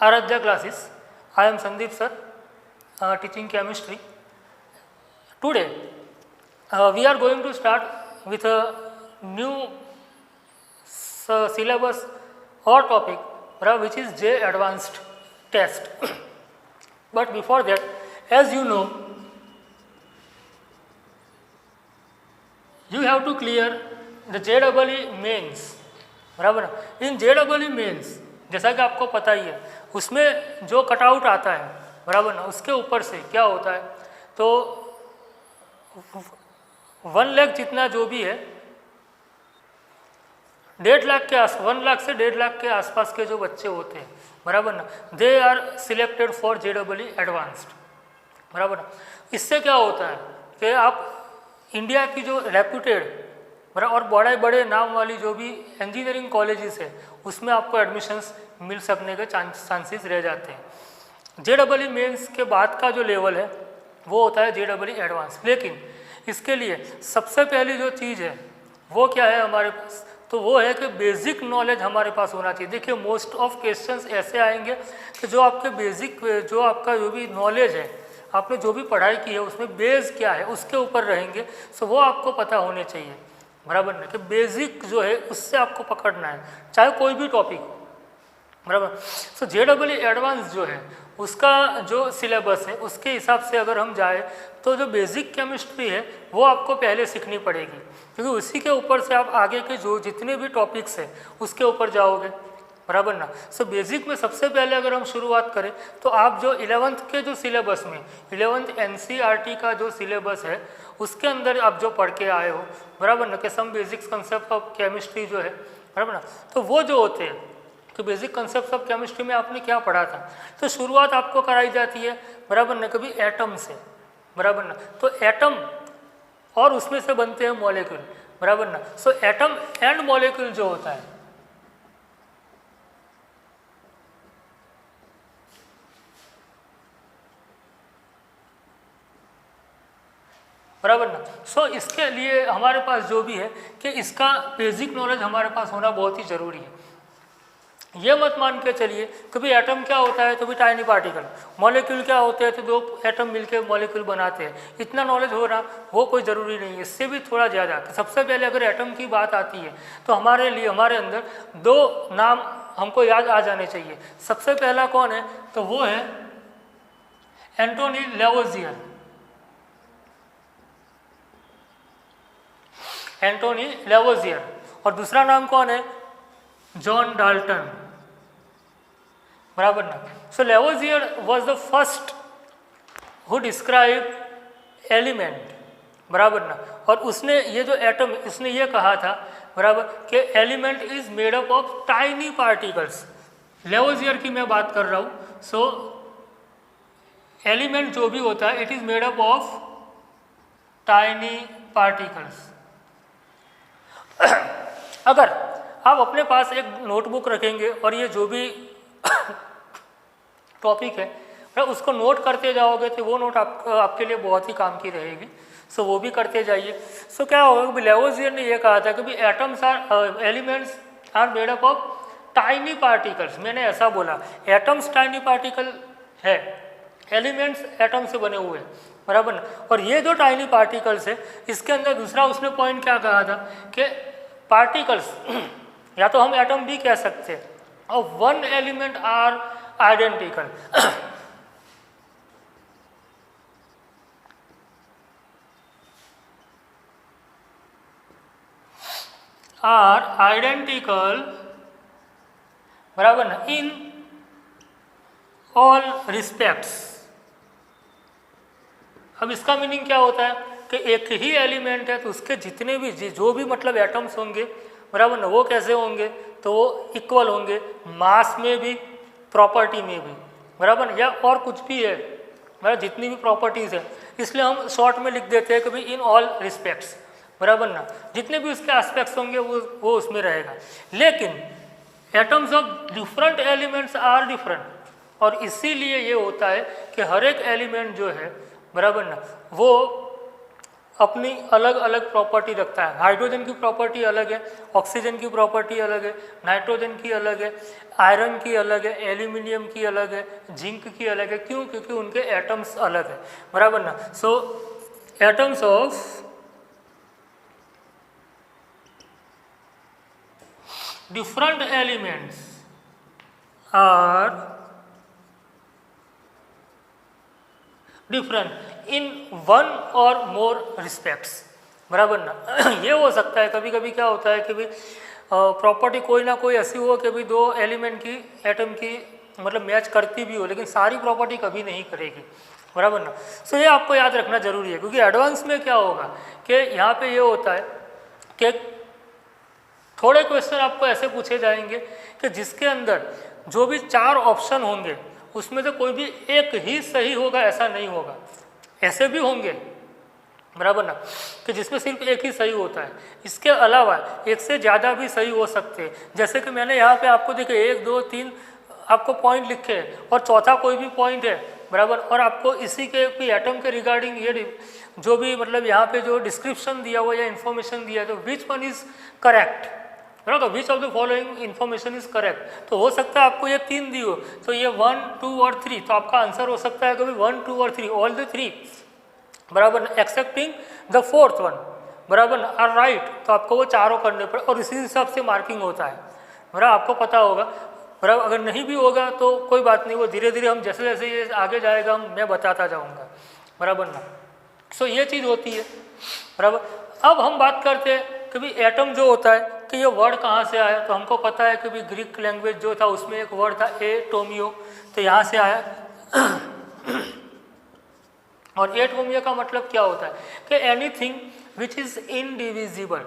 Aradhya classes. I am Sandeep sir, teaching chemistry. Today we are going to start with a new syllabus or topic, which is J advanced test. But before that, as you know, you have to clear the JEE mains, बराबर। इन JEE mains जैसा कि आपको पता ही है, उसमें जो cutout आता है, बराबर ना, उसके ऊपर से क्या होता है, तो 1 लाख जितना जो भी है, 1.5 लाख के 1 लाख से 1.5 लाख के आसपास के जो बच्चे होते हैं, बराबर ना, they are selected for JEE advanced, बराबर ना। इससे क्या होता है कि आप इंडिया की जो रेप्यूटेड और बड़े बड़े नाम वाली जो भी इंजीनियरिंग कॉलेजेस है, उसमें आपको एडमिशन्स मिल सकने के चांसेस रह जाते हैं। JEE मेंस के बाद का जो लेवल है वो होता है JEE एडवांस। लेकिन इसके लिए सबसे पहली जो चीज़ है वो क्या है हमारे पास, तो वो है कि बेसिक नॉलेज हमारे पास होना चाहिए। देखिए मोस्ट ऑफ क्वेश्चंस ऐसे आएंगे कि जो आपके बेसिक, जो आपका जो भी नॉलेज है, आपने जो भी पढ़ाई की है उसमें बेस क्या है उसके ऊपर रहेंगे। सो वो आपको पता होने चाहिए, बराबर ना, कि बेसिक जो है उससे आपको पकड़ना है, चाहे कोई भी टॉपिक हो, बराबर। सो JEE एडवांस जो है उसका जो सिलेबस है उसके हिसाब से अगर हम जाए तो जो बेसिक केमिस्ट्री है वो आपको पहले सीखनी पड़ेगी, क्योंकि उसी के ऊपर से आप आगे के जो जितने भी टॉपिक्स हैं उसके ऊपर जाओगे, बराबर ना। सो बेसिक में सबसे पहले अगर हम शुरुआत करें तो आप जो 11th के जो सिलेबस में 11th NCERT का जो सिलेबस है उसके अंदर आप जो पढ़ के आए हो, बराबर ना, कि some basics concept of chemistry जो है, बराबर ना, तो वो जो होते हैं कि बेसिक कंसेप्ट ऑफ केमिस्ट्री में आपने क्या पढ़ा था, तो शुरुआत आपको कराई जाती है, बराबर ना, कभी एटम से, बराबर ना। तो एटम और उसमें से बनते हैं मॉलिक्यूल, बराबर ना। सो एटम एंड मॉलिक्यूल जो होता है, बराबर ना। सो इसके लिए हमारे पास जो भी है कि इसका बेसिक नॉलेज हमारे पास होना बहुत ही ज़रूरी है। ये मत मान के चलिए कभी एटम क्या होता है तो भी टाइनी पार्टिकल, मॉलिक्यूल क्या होते हैं तो 2 एटम मिलके मॉलिक्यूल बनाते हैं, इतना नॉलेज होना वो कोई ज़रूरी नहीं है, इससे भी थोड़ा ज़्यादा। सबसे पहले अगर एटम की बात आती है तो हमारे लिए हमारे अंदर 2 नाम हमको याद आ जाने चाहिए। सबसे पहला कौन है तो वो है एंटोनी लेवोजियर, एंटोनी लेवोजियर, और दूसरा नाम कौन है जॉन डाल्टन, बराबर ना। So Lavoisier was the first who describe element, बराबर ना, और उसने ये जो एटम उसने ये कहा था, बराबर, कि element is made up of tiny particles. Lavoisier की मैं बात कर रहा हूँ। सो एलिमेंट जो भी होता है it is made up of tiny particles. अगर आप अपने पास एक नोटबुक रखेंगे और ये जो भी टॉपिक है उसको नोट करते जाओगे तो वो नोट आपके लिए बहुत ही काम की रहेगी। सो वो भी करते जाइए। सो क्या होगा कि लेवोजियर ने ये कहा था कि भी atoms are elements are made up of tiny particles. मैंने ऐसा बोला, एटम्स टाइनी पार्टिकल है, एलिमेंट्स एटम से बने हुए हैं, बराबर ना। और ये जो टाइनी पार्टिकल्स है इसके अंदर दूसरा उसने पॉइंट क्या कहा था कि पार्टिकल्स या तो हम एटम भी कह सकते हैं और 1 element are identical. Are identical, बराबर ना, इन ऑल रिस्पेक्ट्स। अब इसका मीनिंग क्या होता है कि एक ही एलिमेंट है तो उसके जितने भी जो भी मतलब एटम्स होंगे, बराबर ना, वो कैसे होंगे तो वो इक्वल होंगे, मास में भी प्रॉपर्टी में भी, बराबर, या और कुछ भी है, मतलब जितनी भी प्रॉपर्टीज़ है, इसलिए हम शॉर्ट में लिख देते हैं कि भाई इन ऑल रिस्पेक्ट्स, बराबर ना, जितने भी उसके एस्पेक्ट्स होंगे वो उसमें रहेगा। लेकिन atoms of different elements are different, और इसीलिए ये होता है कि हर एक एलिमेंट जो है, बराबर ना, वो अपनी अलग अलग प्रॉपर्टी रखता है। हाइड्रोजन की प्रॉपर्टी अलग है, ऑक्सीजन की प्रॉपर्टी अलग है, नाइट्रोजन की अलग है, आयरन की अलग है, एल्यूमिनियम की अलग है, जिंक की अलग है। क्यों? क्योंकि उनके एटम्स अलग है, बराबर ना। So atoms of different elements are different in one or more respects, बराबर ना। ये हो सकता है कभी कभी क्या होता है कि भाई प्रॉपर्टी कोई ना कोई ऐसी हो कि भाई दो एलिमेंट की एटम की मतलब मैच करती भी हो, लेकिन सारी प्रॉपर्टी कभी नहीं करेगी, बराबर ना। सो ये आपको याद रखना जरूरी है, क्योंकि एडवांस में क्या होगा कि यहाँ पे ये होता है कि थोड़े क्वेश्चन आपको ऐसे पूछे जाएंगे कि जिसके अंदर जो भी 4 ऑप्शन होंगे उसमें से कोई भी एक ही सही होगा ऐसा नहीं होगा, ऐसे भी होंगे, बराबर ना, कि जिसमें सिर्फ एक ही सही होता है। इसके अलावा एक से ज़्यादा भी सही हो सकते हैं। जैसे कि मैंने यहाँ पे आपको देखे 1 2 3 आपको पॉइंट लिखे हैं और चौथा कोई भी पॉइंट है, बराबर, और आपको इसी के भी एटम के रिगार्डिंग ये जो भी मतलब यहाँ पे जो डिस्क्रिप्शन दिया हुआ या इन्फॉर्मेशन दिया है, तो विच वन इज़ करेक्ट, बराबर, which of the following information is correct. तो हो सकता है आपको ये 3 दी हो, तो ये 1 2 और 3, तो आपका आंसर हो सकता है कभी 1 2 और 3, ऑल द 3, बराबर, एक्सेप्टिंग द 4th वन, बराबर, आर राइट। तो आपको वो चारों करने पर और इसी हिसाब से मार्किंग होता है, बराबर, आपको पता होगा, बराबर। अगर नहीं भी होगा तो कोई बात नहीं, वो धीरे धीरे हम जैसे जैसे ये आगे जाएगा मैं बताता जाऊँगा, बराबर ना। सो ये चीज़ होती है, बराबर। अब हम बात करते हैं कि भाई एटम जो होता है कि ये वर्ड कहाँ से आया, तो हमको पता है कि भाई ग्रीक लैंग्वेज जो था उसमें एक वर्ड था एटोमियो, तो यहाँ से आया। और एटोमियो का मतलब क्या होता है कि anything which is indivisible,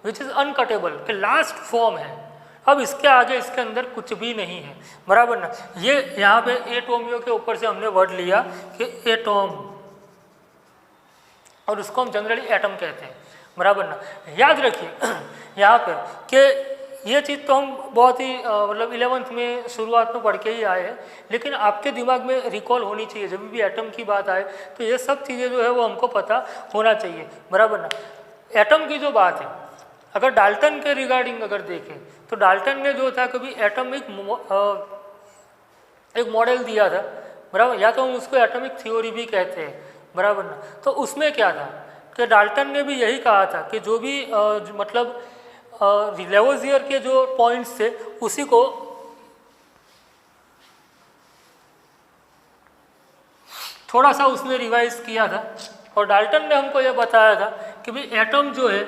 which is uncuttable, कि लास्ट फॉर्म है। अब इसके आगे इसके अंदर कुछ भी नहीं है, बराबर ना। ये यहाँ पे एटोमियो के ऊपर से हमने वर्ड लिया कि एटॉम, और उसको हम जनरली एटम कहते हैं, बराबर ना। याद रखिए यहाँ पर कि ये चीज़ तो हम बहुत ही मतलब 11th में शुरुआत में पढ़ के ही आए हैं, लेकिन आपके दिमाग में रिकॉल होनी चाहिए जब भी एटम की बात आए, तो ये सब चीज़ें जो है वो हमको पता होना चाहिए, बराबर ना। एटम की जो बात है, अगर डाल्टन के रिगार्डिंग अगर देखें तो डाल्टन ने जो था कभी एटम एक मॉडल दिया था, बराबर, या तो हम उसको एटॉमिक थ्योरी भी कहते हैं, बराबर ना। तो उसमें क्या था कि डाल्टन ने भी यही कहा था कि जो भी मतलब लेवोजियर के जो पॉइंट्स थे उसी को थोड़ा सा उसने रिवाइज किया था, और डाल्टन ने हमको यह बताया था कि भाई एटम जो है,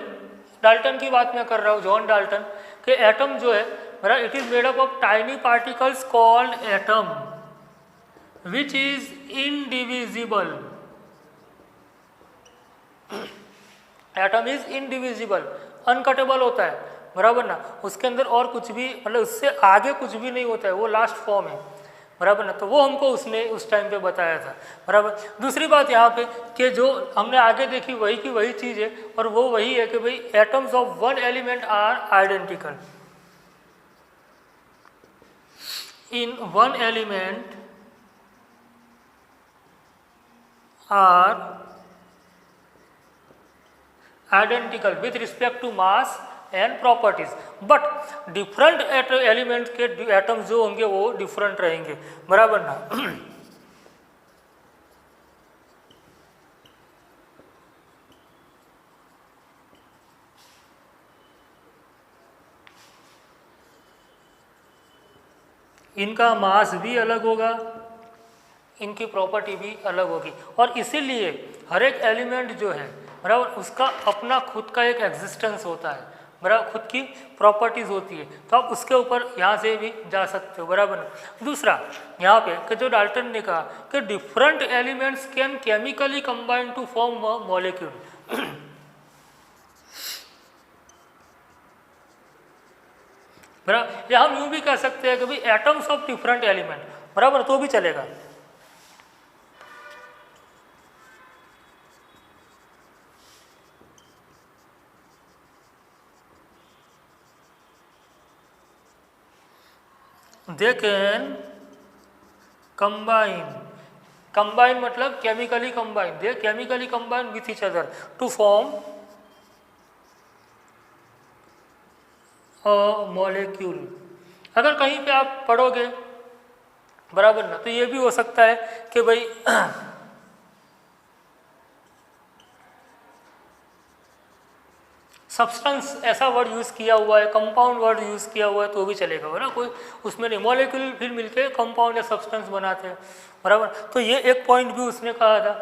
डाल्टन की बात मैं कर रहा हूँ, जॉन डाल्टन, कि एटम जो है, बराबर, it is made up of tiny particles called atom which is indivisible. Atom is indivisible, uncuttable होता है, बराबर ना। उसके अंदर और कुछ भी मतलब उससे आगे कुछ भी नहीं होता है, वो लास्ट फॉर्म है, बराबर ना। तो वो हमको उसने उस टाइम पे बताया था, बराबर। दूसरी बात यहाँ पे कि जो हमने आगे देखी वही की वही चीज़ है, और वो वही है कि भाई atoms of one element are identical, in one element are identical with respect to mass and properties, but different element के एटम्स जो होंगे वो डिफरेंट रहेंगे, बराबर ना। इनका मास भी अलग होगा, इनकी प्रॉपर्टी भी अलग होगी, और इसीलिए हर एक एलिमेंट जो है, बराबर, उसका अपना खुद का एक एग्जिस्टेंस होता है, बराबर, खुद की प्रॉपर्टीज़ होती है। तो आप उसके ऊपर यहाँ से भी जा सकते हो, बराबर ना। दूसरा यहाँ पे कि जो डाल्टन ने कहा कि different elements can chemically combine to form molecule, बराबर, या हम यूँ भी कह सकते हैं कि भाई एटम्स ऑफ डिफरेंट एलिमेंट, बराबर, तो भी चलेगा। They can combine कंबाइन मतलब chemically combine, they chemically combine with each other to form a molecule. अगर कहीं पे आप पढ़ोगे बराबर ना, तो ये भी हो सकता है कि भाई सब्सटेंस ऐसा वर्ड यूज़ किया हुआ है, कंपाउंड वर्ड यूज़ किया हुआ है तो भी चलेगा, है ना, कोई उसमें नहीं, मॉलिक्यूल फिर मिलके कंपाउंड या सब्सटेंस बनाते हैं, बराबर। तो ये एक पॉइंट भी उसने कहा था,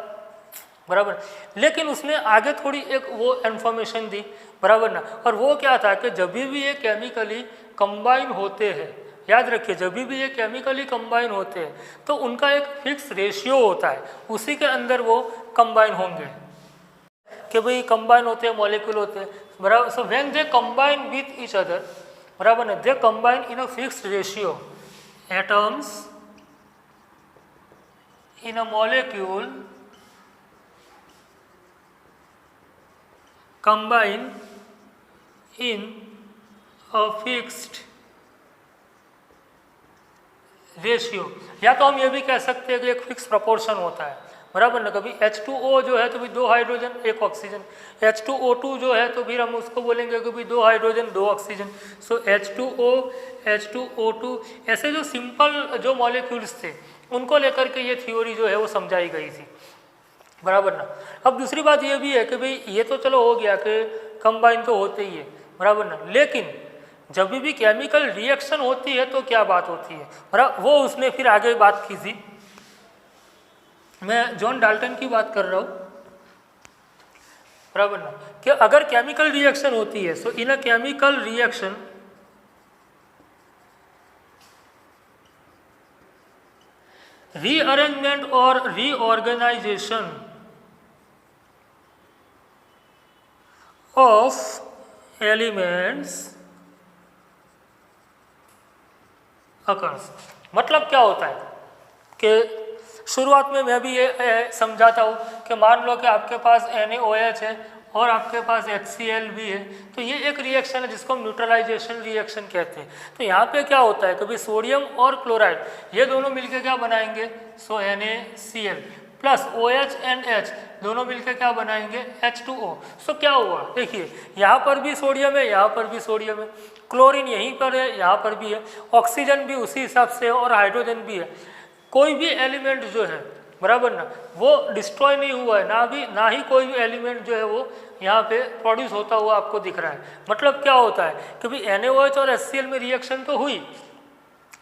बराबर। लेकिन उसने आगे थोड़ी एक वो इन्फॉर्मेशन दी, बराबर ना, और वो क्या था कि जब भी ये केमिकली कंबाइन होते हैं, याद रखिए जब भी ये केमिकली कंबाइन होते हैं तो उनका एक फिक्स रेशियो होता है, उसी के अंदर वो कंबाइन होंगे, कि भाई कंबाइन होते हैं, मॉलिक्यूल होते हैं, बराबर। So when they combine with each other, बराबर ना, they combine in a fixed ratio, atoms in a molecule combine in a fixed ratio, या तो हम ये भी कह सकते हैं कि एक फिक्स प्रोपोर्शन होता है, बराबर ना। कभी H2O जो है तो भी 2 हाइड्रोजन 1 ऑक्सीजन, H2O2 जो है तो फिर हम उसको बोलेंगे कि भी 2 हाइड्रोजन 2 ऑक्सीजन। सो H2O, H2O2, ऐसे जो सिंपल जो मॉलिक्यूल्स थे उनको लेकर के ये थ्योरी जो है वो समझाई गई थी, बराबर ना। अब दूसरी बात ये भी है कि भाई ये तो चलो हो गया कि कंबाइन तो होते ही है, बराबर ना, लेकिन जब भी केमिकल रिएक्शन होती है तो क्या बात होती है, बराबर। वो उसने फिर आगे बात की थी, मैं जॉन डाल्टन की बात कर रहा हूँ, बराबर ना, कि अगर केमिकल रिएक्शन होती है, सो इन अ केमिकल रिएक्शन रीअरेंजमेंट और रीऑर्गेनाइजेशन ऑफ एलिमेंट्स अकर्स। मतलब क्या होता है कि शुरुआत में मैं भी ये समझाता हूँ कि मान लो कि आपके पास NaOH है और आपके पास HCl भी है, तो ये एक रिएक्शन है जिसको हम न्यूट्रलाइजेशन रिएक्शन कहते हैं। तो यहाँ पे क्या होता है, कभी सोडियम और क्लोराइड ये दोनों मिलके क्या बनाएंगे, सो NaCl plus OH and H दोनों मिलकर क्या बनाएंगे, H2O। सो क्या हुआ, देखिए यहाँ पर भी सोडियम है, यहाँ पर भी सोडियम है, क्लोरीन यहीं पर है, यहाँ पर भी है, ऑक्सीजन भी उसी हिसाब से और हाइड्रोजन भी है। कोई भी एलिमेंट जो है, बराबर ना, वो डिस्ट्रॉय नहीं हुआ है, ना ही कोई भी एलिमेंट जो है वो यहाँ पे प्रोड्यूस होता हुआ आपको दिख रहा है। मतलब क्या होता है कि भाई NaOH और HCl में रिएक्शन तो हुई,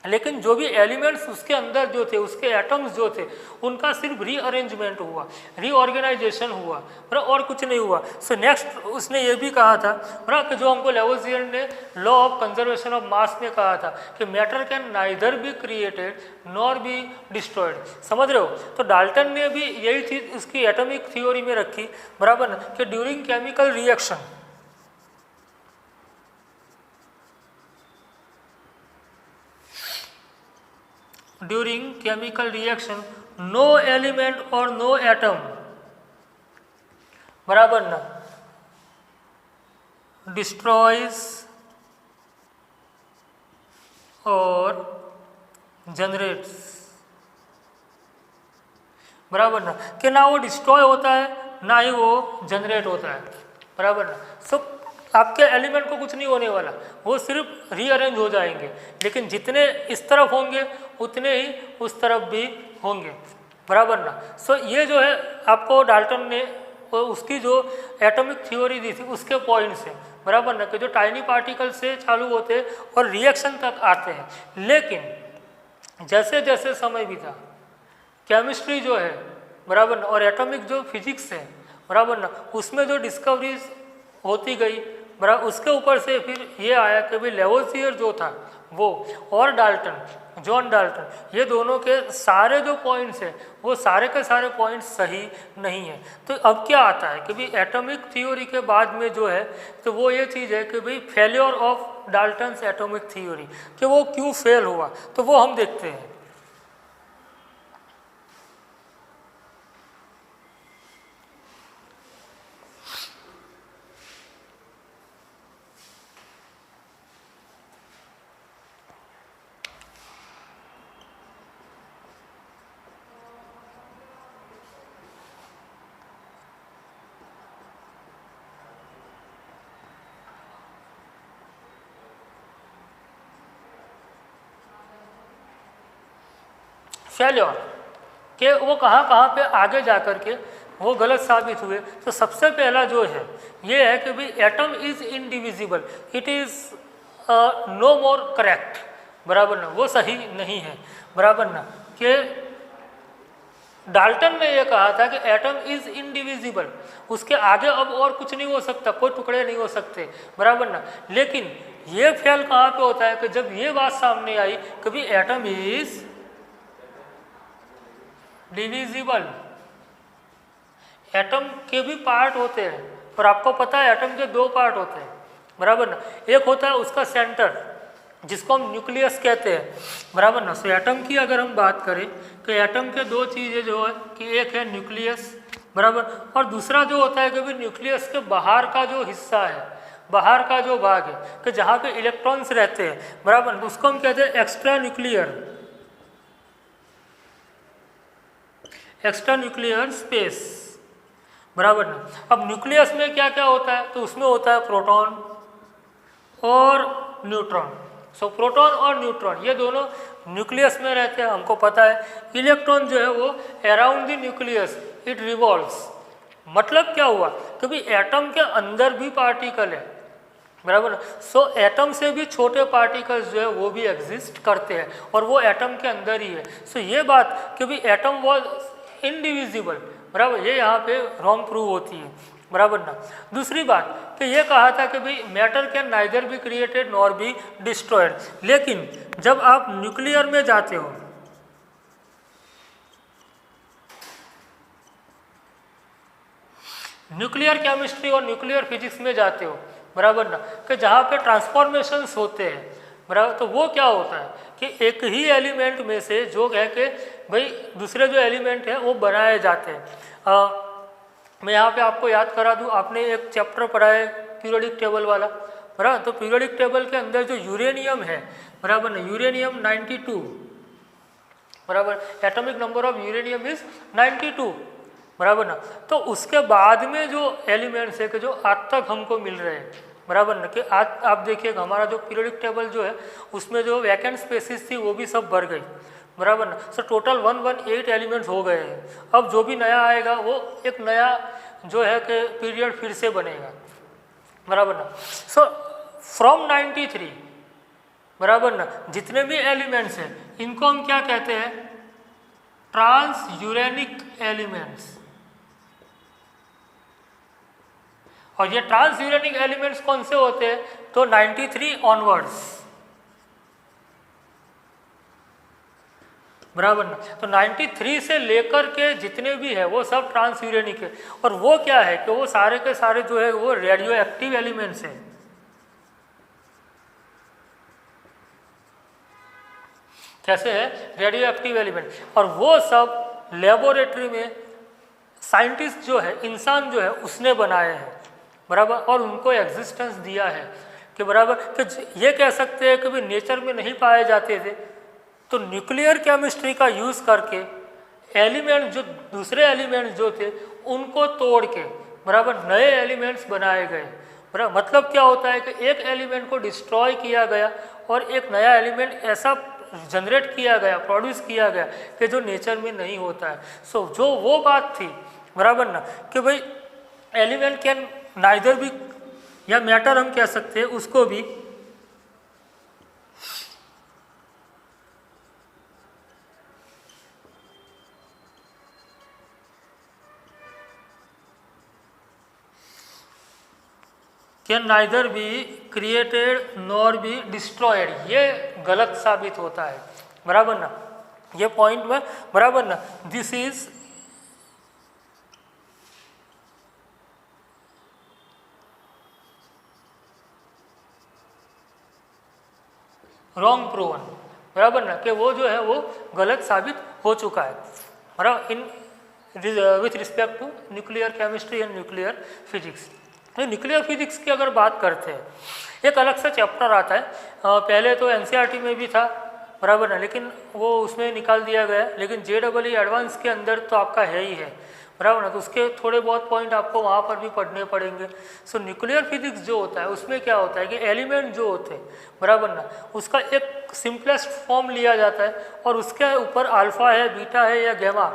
लेकिन जो भी एलिमेंट्स उसके अंदर जो थे, उसके एटम्स जो थे, उनका सिर्फ रीअरेंजमेंट हुआ, रीऑर्गेनाइजेशन हुआ, और कुछ नहीं हुआ। सो नेक्स्ट उसने ये भी कहा था, कि जो हमको लेवोजियर ने law of conservation of mass में कहा था कि matter can neither be created nor be destroyed. समझ रहे हो, तो डाल्टन ने भी यही चीज़ उसकी एटॉमिक थ्योरी में रखी, बराबर ना, कि during chemical reaction during chemical reaction no element or no atom, बराबर ना, destroys और generates, बराबर ना, कि ना वो डिस्ट्रॉय होता है ना ही वो जनरेट होता है, बराबर ना। सो आपके एलिमेंट को कुछ नहीं होने वाला, वो सिर्फ रीअरेंज हो जाएंगे, लेकिन जितने इस तरफ होंगे उतने ही उस तरफ भी होंगे, बराबर ना। सो ये जो है आपको डाल्टन ने उसकी जो एटॉमिक थ्योरी दी थी उसके पॉइंट्स हैं, बराबर ना, कि जो टाइनी पार्टिकल से चालू होते और रिएक्शन तक आते हैं। लेकिन जैसे जैसे समय बीता, केमिस्ट्री जो है, बराबर ना, और एटॉमिक जो फिजिक्स है, बराबर ना, उसमें जो डिस्कवरीज होती गई, बराबर, उसके ऊपर से फिर ये आया कि भाई लेवोजियर जो था वो और डाल्टन, जॉन डाल्टन, ये दोनों के सारे जो पॉइंट्स हैं वो सारे के सारे पॉइंट्स सही नहीं है। तो अब क्या आता है कि भाई एटॉमिक थ्योरी के बाद में जो है तो वो ये चीज़ है कि भाई failure of Dalton's atomic theory, कि वो क्यों फेल हुआ, तो वो हम देखते हैं। फेल्योर कि वो कहाँ कहाँ पे आगे जा कर के वो गलत साबित हुए। तो सबसे पहला जो है ये है कि भाई atom is indivisible, it is no more correct, बराबर ना, वो सही नहीं है, बराबर ना। कि डाल्टन ने ये कहा था कि एटम इज़ इनडिविजिबल, उसके आगे अब और कुछ नहीं हो सकता, कोई टुकड़े नहीं हो सकते, बराबर ना। लेकिन ये फेल कहाँ पे होता है कि जब ये बात सामने आई कि भाई एटम इज़ डिविजिबल, एटम के भी पार्ट होते हैं, और आपको पता है एटम के दो पार्ट होते हैं, बराबर ना। एक होता है उसका सेंटर जिसको हम न्यूक्लियस कहते हैं, बराबर ना। सो एटम की अगर हम बात करें तो एटम के दो चीज़ें जो है कि एक है न्यूक्लियस, बराबर, और दूसरा जो होता है कि भाई न्यूक्लियस के बाहर का जो हिस्सा है, बाहर का जो भाग है कि जहाँ पे इलेक्ट्रॉन्स रहते हैं, बराबर, उसको हम कहते हैं extra nuclear, extra nuclear space, बराबर ना। अब न्यूक्लियस में क्या क्या होता है, तो उसमें होता है प्रोटॉन और न्यूट्रॉन। सो प्रोटॉन और न्यूट्रॉन ये दोनों न्यूक्लियस में रहते हैं, हमको पता है। इलेक्ट्रॉन जो है वो around the nucleus it revolves. मतलब क्या हुआ कि भाई एटम के अंदर भी पार्टिकल है, बराबर। सो एटम से भी छोटे पार्टिकल्स जो है वो भी एग्जिस्ट करते हैं और वो एटम के अंदर ही है। सो ये बात कि भाई एटम वॉज इनडिविजिबल, बराबर, ये यहाँ पे रॉन्ग प्रूव होती है, बराबर ना। दूसरी बात कि ये कहा था कि भाई matter can neither be created nor be destroyed, लेकिन जब आप न्यूक्लियर में जाते हो, न्यूक्लियर केमिस्ट्री और न्यूक्लियर फिजिक्स में जाते हो, बराबर ना, कि जहाँ पे ट्रांसफॉर्मेशंस होते हैं, बराबर, तो वो क्या होता है कि एक ही एलिमेंट में से जो है कि भाई दूसरे जो एलिमेंट हैं वो बनाए जाते हैं। मैं यहाँ पे आपको याद करा दूँ, आपने एक चैप्टर पढ़ा है पीरियोडिक टेबल वाला, बराबर। तो पीरियोडिक टेबल के अंदर जो यूरेनियम है, बराबर ना, यूरेनियम 92, बराबर, atomic number of uranium is 92, बराबर ना। तो उसके बाद में जो एलिमेंट्स है कि जो आज तक हमको मिल रहे हैं, बराबर ना, कि आज आप देखिएगा हमारा जो पीरियोडिक टेबल जो है उसमें जो वैकेंट स्पेसिस थी वो भी सब भर गई, बराबर ना। सो टोटल 118 एलिमेंट्स हो गए हैं। अब जो भी नया आएगा वो एक नया जो है कि पीरियड फिर से बनेगा, बराबर ना। सो फ्रॉम 93, बराबर ना, जितने भी एलिमेंट्स हैं इनको हम क्या कहते हैं, ट्रांस यूरेनिक एलिमेंट्स। और ये ट्रांस यूरेनिक एलिमेंट्स कौन से होते हैं, तो 93 ऑनवर्ड्स, बराबर ना। तो 93 से लेकर के जितने भी है वो सब ट्रांस यूरेनिक है। और वो क्या है कि वो सारे के सारे जो है वो रेडियो एक्टिव एलिमेंट्स हैं। कैसे है, रेडियो एक्टिव एलिमेंट। और वो सब लेबोरेटरी में साइंटिस्ट जो है, इंसान जो है उसने बनाए हैं, बराबर, और उनको एग्जिस्टेंस दिया है कि बराबर कि ये कह सकते हैं कि भी नेचर में नहीं पाए जाते थे। तो न्यूक्लियर केमिस्ट्री का यूज़ करके एलिमेंट जो दूसरे एलिमेंट्स जो थे उनको तोड़ के, बराबर, नए एलिमेंट्स बनाए गए, बराबर। मतलब क्या होता है कि एक एलिमेंट को डिस्ट्रॉय किया गया और एक नया एलिमेंट ऐसा जनरेट किया गया, प्रोड्यूस किया गया कि जो नेचर में नहीं होता है। सो जो वो बात थी, बराबर ना, कि भाई एलिमेंट कैन नाइदर भी, या मैटर हम कह सकते हैं उसको भी can neither be created nor be destroyed, ये गलत साबित होता है, बराबर ना। ये पॉइंट में, बराबर ना, दिस इज रॉन्ग प्रूवन, बराबर ना, कि वो जो है वो गलत साबित हो चुका है, बराबर, in with respect to nuclear chemistry and nuclear physics. Nuclear physics की अगर बात करते हैं, एक अलग सा चैप्टर आता है, पहले तो एनसीईआरटी में भी था, बराबर ना, लेकिन वो उसमें निकाल दिया गया, लेकिन JEE एडवांस के अंदर तो आपका है ही है, बराबर ना, तो उसके थोड़े बहुत पॉइंट आपको वहाँ पर भी पढ़ने पड़ेंगे। सो न्यूक्लियर फिजिक्स जो होता है उसमें क्या होता है कि एलिमेंट जो होते हैं, बराबर ना, उसका एक सिंपलेस्ट फॉर्म लिया जाता है और उसके ऊपर अल्फा है, बीटा है या गामा,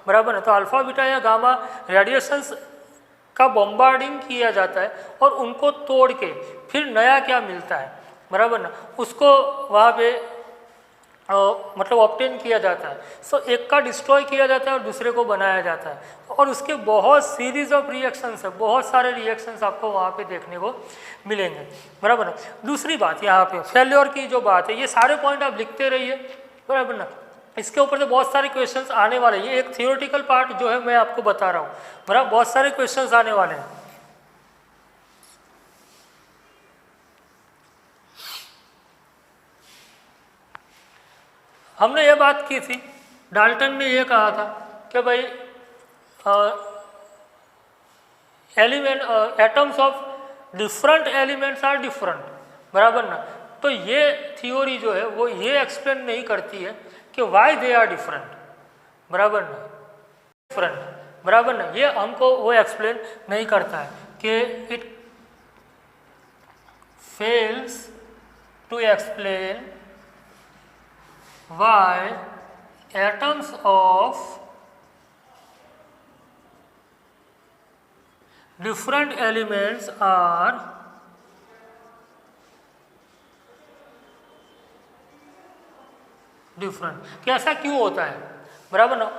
बराबर ना, तो अल्फा बीटा या गामा रेडिएशंस का बॉम्बार्डिंग किया जाता है और उनको तोड़ के फिर नया क्या मिलता है, बराबर ना, उसको वहाँ पे मतलब ऑब्टेन किया जाता है। सो एक का डिस्ट्रॉय किया जाता है और दूसरे को बनाया जाता है और उसके बहुत सीरीज ऑफ रिएक्शंस है, बहुत सारे रिएक्शंस आपको वहाँ पे देखने को मिलेंगे, बराबर ना। दूसरी बात यहाँ पे फेल्योर की जो बात है, ये सारे पॉइंट आप लिखते रहिए, बराबर ना, इसके ऊपर से बहुत सारे क्वेश्चंस आने वाले हैं। ये एक थियोरेटिकल पार्ट जो है मैं आपको बता रहा हूँ, बराबर, बहुत सारे क्वेश्चंस आने वाले हैं। हमने ये बात की थी, डाल्टन ने ये कहा था कि भाई element atoms of different elements are different, बराबर ना, तो ये थियोरी जो है वो ये एक्सप्लेन नहीं करती है कि वाई दे आर डिफरेंट, बराबर ना, डिफरेंट, बराबर ना, ये हमको वो एक्सप्लेन नहीं करता है कि it fails to explain why atoms of different elements are different, कि ऐसा क्यों होता है, बराबर ना।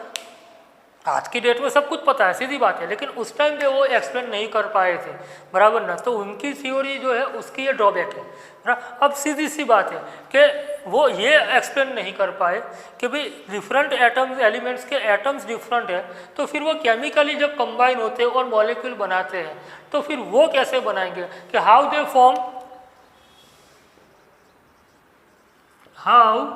आज की डेट में सब कुछ पता है, सीधी बात है, लेकिन उस टाइम पे वो एक्सप्लेन नहीं कर पाए थे, बराबर ना, तो उनकी थ्योरी जो है उसकी ये ड्रॉबैक है ना। अब सीधी सी बात है कि वो ये एक्सप्लेन नहीं कर पाए कि भाई डिफरेंट एटम्स एलिमेंट्स के एटम्स डिफरेंट है, तो फिर वो केमिकली जब कंबाइन होते हैं और मॉलिक्यूल बनाते हैं तो फिर वो कैसे बनाएंगे, कि how they form, how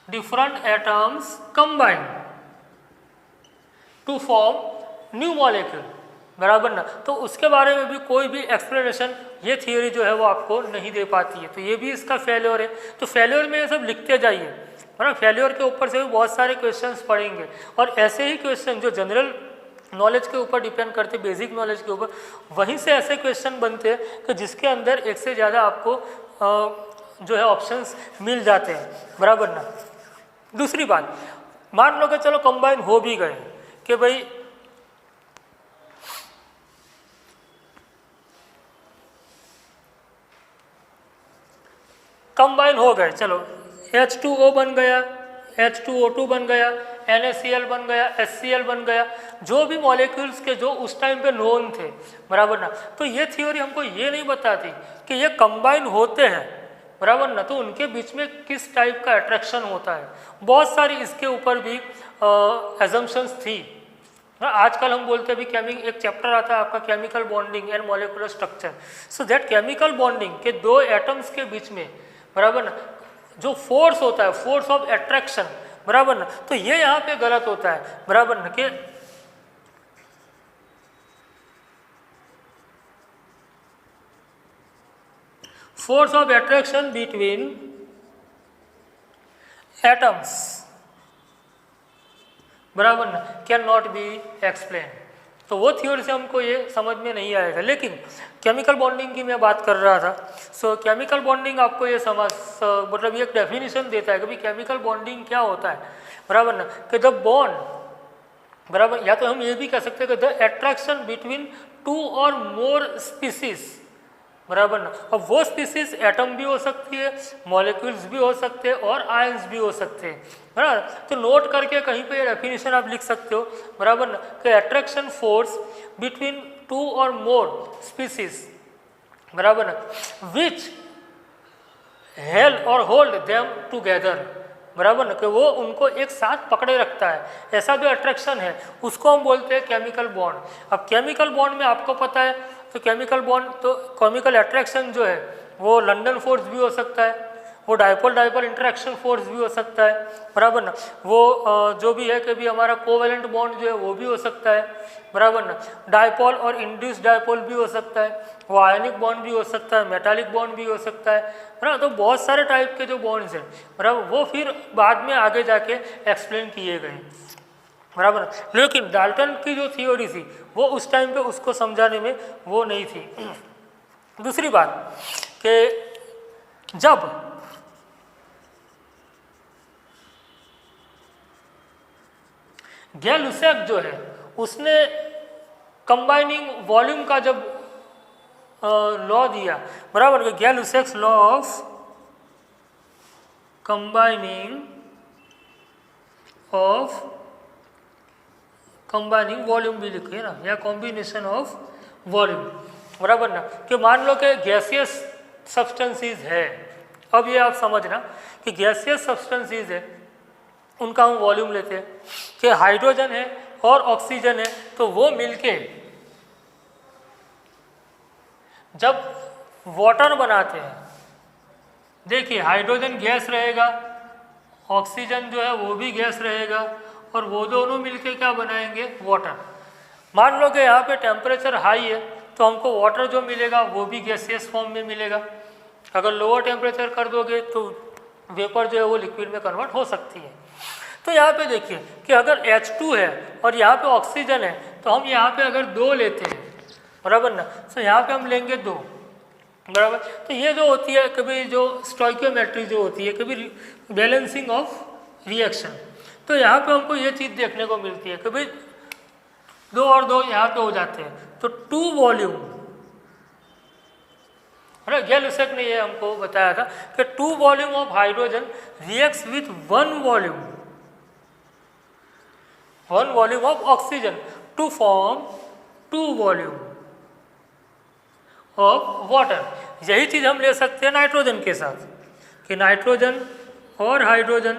different atoms combine to form new molecule, बराबर ना, तो उसके बारे में भी कोई भी एक्सप्लेनेशन ये थियोरी जो है वो आपको नहीं दे पाती है, तो ये भी इसका फेल्योर है। तो फेल्योर में ये सब लिखते जाइए, है ना, फेल्योर के ऊपर से भी बहुत सारे क्वेश्चंस पढ़ेंगे और ऐसे ही क्वेश्चन जो जनरल नॉलेज के ऊपर डिपेंड करते, बेसिक नॉलेज के ऊपर, वहीं से ऐसे क्वेश्चन बनते हैं कि जिसके अंदर एक से ज़्यादा आपको जो है ऑप्शंस मिल जाते हैं, बराबर ना। दूसरी बात, मान लो कि चलो कंबाइन हो भी गए कि भाई कंबाइन हो गए, चलो H2O बन गया, H2O2 बन गया, NaCl बन गया, HCl बन गया, जो भी मॉलिक्यूल्स के जो उस टाइम पे नोन थे, बराबर ना, तो ये थ्योरी हमको ये नहीं बताती कि ये कंबाइन होते हैं, बराबर ना, तो उनके बीच में किस टाइप का अट्रैक्शन होता है। बहुत सारी इसके ऊपर भी एजम्पशंस थी। आजकल हम बोलते हैं भी एक चैप्टर आता है आपका chemical bonding and molecular structure, so that chemical bonding के दो एटम्स के बीच में, बराबर ना, जो फोर्स होता है, फोर्स ऑफ अट्रैक्शन, बराबर ना, तो ये यहाँ पे गलत होता है, बराबर ना, कि force of attraction between atoms, बराबर ना, कैन नॉट बी एक्सप्लेन। तो वो थ्योरी से हमको ये समझ में नहीं आएगा। लेकिन केमिकल बॉन्डिंग की मैं बात कर रहा था, सो केमिकल बॉन्डिंग आपको ये समझ मतलब ये एक डेफिनेशन देता है कि भाई केमिकल बॉन्डिंग क्या होता है, बराबर ना, कि द बॉन्ड, बराबर, या तो हम ये भी कह सकते हैं कि द अट्रैक्शन बिटवीन टू और मोर स्पीसीज, बराबर ना, और वो स्पीसीज एटम भी हो सकती है, मॉलिक्यूल्स भी हो सकते हैं और आयंस भी हो सकते हैं, बराबर। तो नोट करके कहीं पे डेफिनेशन आप लिख सकते हो, बराबर ना, कि अट्रैक्शन फोर्स बिटवीन टू और मोर स्पीसीज, बराबर ना, विच हेल्ड और होल्ड देम टुगेदर, बराबर ना, कि वो उनको एक साथ पकड़े रखता है, ऐसा जो अट्रैक्शन है उसको हम बोलते हैं केमिकल बॉन्ड। अब केमिकल बॉन्ड में आपको पता है, तो केमिकल बॉन्ड, तो केमिकल अट्रैक्शन जो है वो लंडन फोर्स भी हो सकता है, वो डाइपोल डाइपोल इंटरेक्शन फोर्स भी हो सकता है, बराबर ना, वो जो भी है कि भी हमारा कोवेलेंट बॉन्ड जो है वो भी हो सकता है, बराबर ना, डाइपोल और इंड्यूस डाइपोल भी हो सकता है, वो आयनिक बॉन्ड भी हो सकता है, मेटालिक बॉन्ड भी हो सकता है, बराबर। तो बहुत सारे टाइप के जो बॉन्ड्स हैं, बराबर, वो फिर बाद में आगे जाके एक्सप्लेन किए गए, बराबर। लेकिन डाल्टन की जो थियोरी थी वो उस टाइम पे उसको समझाने में वो नहीं थी। दूसरी बात कि जब गै-लुसैक जो है उसने कंबाइनिंग वॉल्यूम का जब लॉ दिया, बराबर, गै-लुसैक्स लॉ ऑफ कंबाइनिंग वॉल्यूम भी लिखे ना, या कॉम्बिनेशन ऑफ वॉल्यूम, बराबर ना, कि मान लो कि गैसियस सब्सटेंसेस है। अब ये आप समझना कि गैसियस सब्सटेंसेस है उनका हम वॉल्यूम लेते हैं कि हाइड्रोजन है और ऑक्सीजन है, तो वो मिलके जब वाटर बनाते हैं, देखिए हाइड्रोजन गैस रहेगा, ऑक्सीजन जो है वो भी गैस रहेगा, और वो दोनों मिलके क्या बनाएंगे, वाटर। मान लो कि यहाँ पे टेम्परेचर हाई है तो हमको वाटर जो मिलेगा वो भी गैसियस फॉर्म में मिलेगा। अगर लोअर टेम्परेचर कर दोगे तो वेपर जो है वो लिक्विड में कन्वर्ट हो सकती है। तो यहाँ पे देखिए कि अगर H2 है और यहाँ पे ऑक्सीजन है, तो हम यहाँ पे अगर 2 लेते हैं, बराबर ना, तो यहाँ पे हम लेंगे 2, बराबर। तो ये जो होती है कभी जो स्टोइकियोमेट्री जो होती है, कभी बैलेंसिंग ऑफ रिएक्शन, तो यहाँ पे हमको ये चीज़ देखने को मिलती है, कभी 2 और 2 यहाँ पे हो जाते हैं, तो 2 वॉल्यूम, है ना। गै-लुसैक ने ये हमको बताया था कि 2 volume of hydrogen reacts with 1 volume of oxygen to form 2 volume of water. यही चीज़ हम ले सकते हैं नाइट्रोजन के साथ, कि नाइट्रोजन और हाइड्रोजन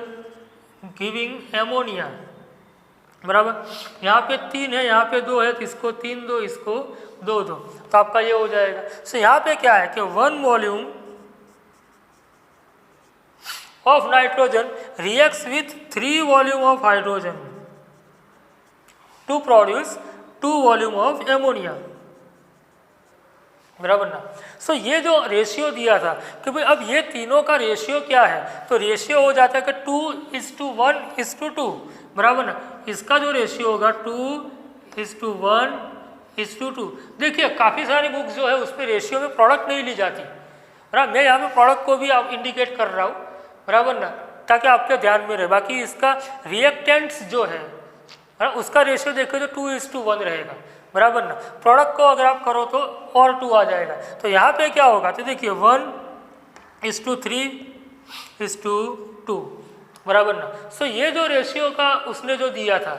गिविंग एमोनिया, बराबर। यहाँ पे 3 है, यहाँ पे 2 है, तो इसको 3 दो, इसको 2 दो, तो आपका ये हो जाएगा। सो यहाँ पे क्या है कि 1 volume of nitrogen reacts with 3 volume of hydrogen to produce 2 volume of ammonia, बराबर ना। सो ये जो रेशियो दिया था कि भाई अब ये तीनों का रेशियो क्या है, तो रेशियो हो जाता है कि 2:1:2, बराबर ना। इसका जो रेशियो होगा 2:1:2। देखिए काफ़ी सारी बुक्स जो है उस पर रेशियो में प्रोडक्ट नहीं ली जाती, बराबर। मैं यहाँ पे प्रोडक्ट को भी आप इंडिकेट कर रहा हूँ, बराबर ना, ताकि आपके ध्यान में रहे। बाकी इसका रिएक्टेंट्स जो है उसका रेशियो देखो तो 2:1 रहेगा, बराबर ना। प्रोडक्ट को अगर आप करो तो और 2 आ जाएगा। तो यहाँ पे क्या होगा, तो देखिए 1:3:2, बराबर ना। सो ये जो रेशियो का उसने जो दिया था,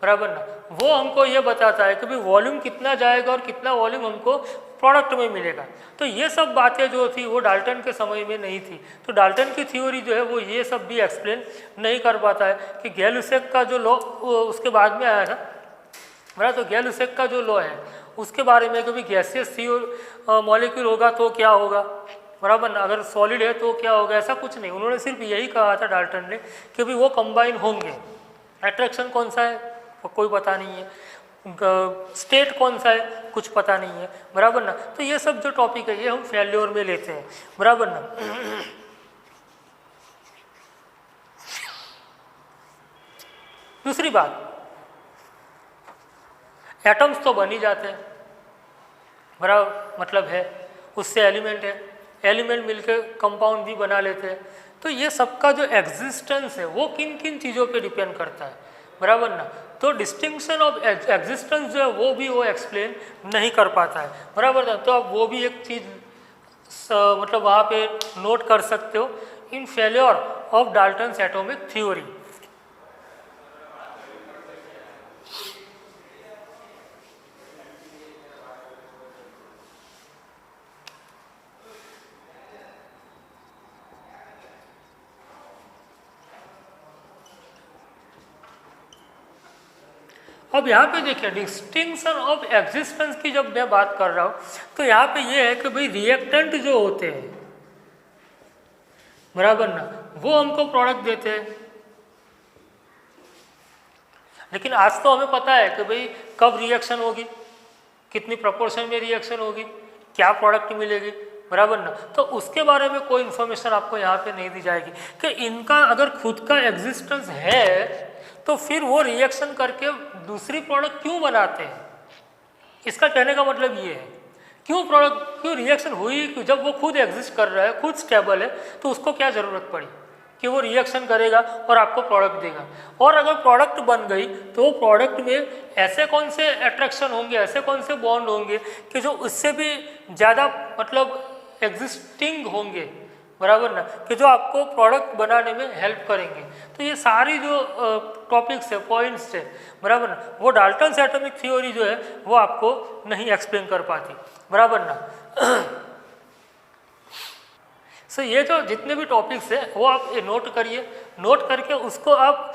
बराबर ना, वो हमको ये बताता है कि भाई वॉल्यूम कितना जाएगा और कितना वॉल्यूम हमको प्रोडक्ट में मिलेगा। तो ये सब बातें जो थी वो डाल्टन के समय में नहीं थी, तो डाल्टन की थ्योरी जो है वो ये सब भी एक्सप्लेन नहीं कर पाता है। कि गै-लुसैक का जो लॉ उसके बाद में आया था, बराबर। तो गै-लुसैक का जो लॉ है उसके बारे में कभी गैसियस मॉलिक्यूल होगा तो क्या होगा, बराबर ना, अगर सॉलिड है तो क्या होगा, ऐसा कुछ नहीं। उन्होंने सिर्फ यही कहा था डाल्टन ने कि भाई वो कंबाइन होंगे। अट्रैक्शन कौन सा है कोई पता नहीं है, स्टेट कौन सा है कुछ पता नहीं है, बराबर ना। तो ये सब जो टॉपिक है ये हम फेल्योर में लेते हैं, बराबर ना। दूसरी बात, एटम्स तो बन ही जाते हैं, बराबर, मतलब है उससे एलिमेंट है, एलिमेंट मिलकर कंपाउंड भी बना लेते हैं। तो ये सबका जो एग्जिस्टेंस है वो किन किन चीज़ों पे डिपेंड करता है, बराबर ना। तो डिस्टिंक्शन ऑफ एग्जिस्टेंस जो है वो भी वो एक्सप्लेन नहीं कर पाता है, बराबर ना। तो आप वो भी एक चीज़ मतलब वहाँ पे नोट कर सकते हो, in failure of Dalton's atomic theory. अब यहाँ पे देखिए डिस्टिंक्शन ऑफ एग्जिस्टेंस की जब मैं बात कर रहा हूँ तो यहाँ पे ये है कि भाई रिएक्टेंट जो होते हैं, बराबर ना, वो हमको प्रोडक्ट देते हैं। लेकिन आज तो हमें पता है कि भाई कब रिएक्शन होगी, कितनी प्रोपोर्शन में रिएक्शन होगी, क्या प्रोडक्ट मिलेगी, बराबर ना। तो उसके बारे में कोई इन्फॉर्मेशन आपको यहाँ पे नहीं दी जाएगी कि इनका अगर खुद का एग्जिस्टेंस है तो फिर वो रिएक्शन करके दूसरी प्रोडक्ट क्यों बनाते हैं? इसका कहने का मतलब ये है, क्यों रिएक्शन हुई, जब वो खुद एग्जिस्ट कर रहा है, खुद स्टेबल है, तो उसको क्या ज़रूरत पड़ी कि वो रिएक्शन करेगा और आपको प्रोडक्ट देगा। और अगर प्रोडक्ट बन गई तो वो प्रोडक्ट में ऐसे कौन से अट्रैक्शन होंगे, ऐसे कौन से बॉन्ड होंगे कि जो उससे भी ज़्यादा मतलब एग्जिस्टिंग होंगे, बराबर ना, कि जो आपको प्रोडक्ट बनाने में हेल्प करेंगे। तो ये सारी जो टॉपिक्स है, पॉइंट्स है, बराबर ना, वो डाल्टन्स एटॉमिक थ्योरी जो है वो आपको नहीं एक्सप्लेन कर पाती, बराबर ना। सो ये जो जितने भी टॉपिक्स है वो आप नोट करिए, नोट करके उसको आप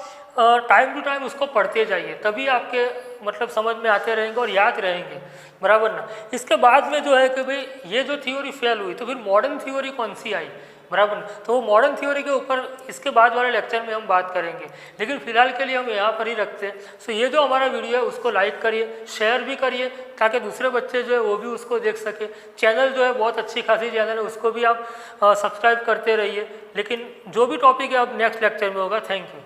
टाइम टू टाइम उसको पढ़ते जाइए, तभी आपके मतलब समझ में आते रहेंगे और याद रहेंगे, बराबर ना। इसके बाद में जो है कि भाई ये जो थ्योरी फेल हुई तो फिर मॉडर्न थ्योरी कौन सी आई, बराबर ना, तो वो मॉडर्न थ्योरी के ऊपर इसके बाद वाले लेक्चर में हम बात करेंगे, लेकिन फिलहाल के लिए हम यहाँ पर ही रखते हैं। सो ये जो हमारा वीडियो है उसको लाइक करिए, शेयर भी करिए, ताकि दूसरे बच्चे जो है वो भी उसको देख सके। चैनल जो है बहुत अच्छी खासी चैनल है, उसको भी आप सब्सक्राइब करते रहिए। लेकिन जो भी टॉपिक है अब नेक्स्ट लेक्चर में होगा। Thank you.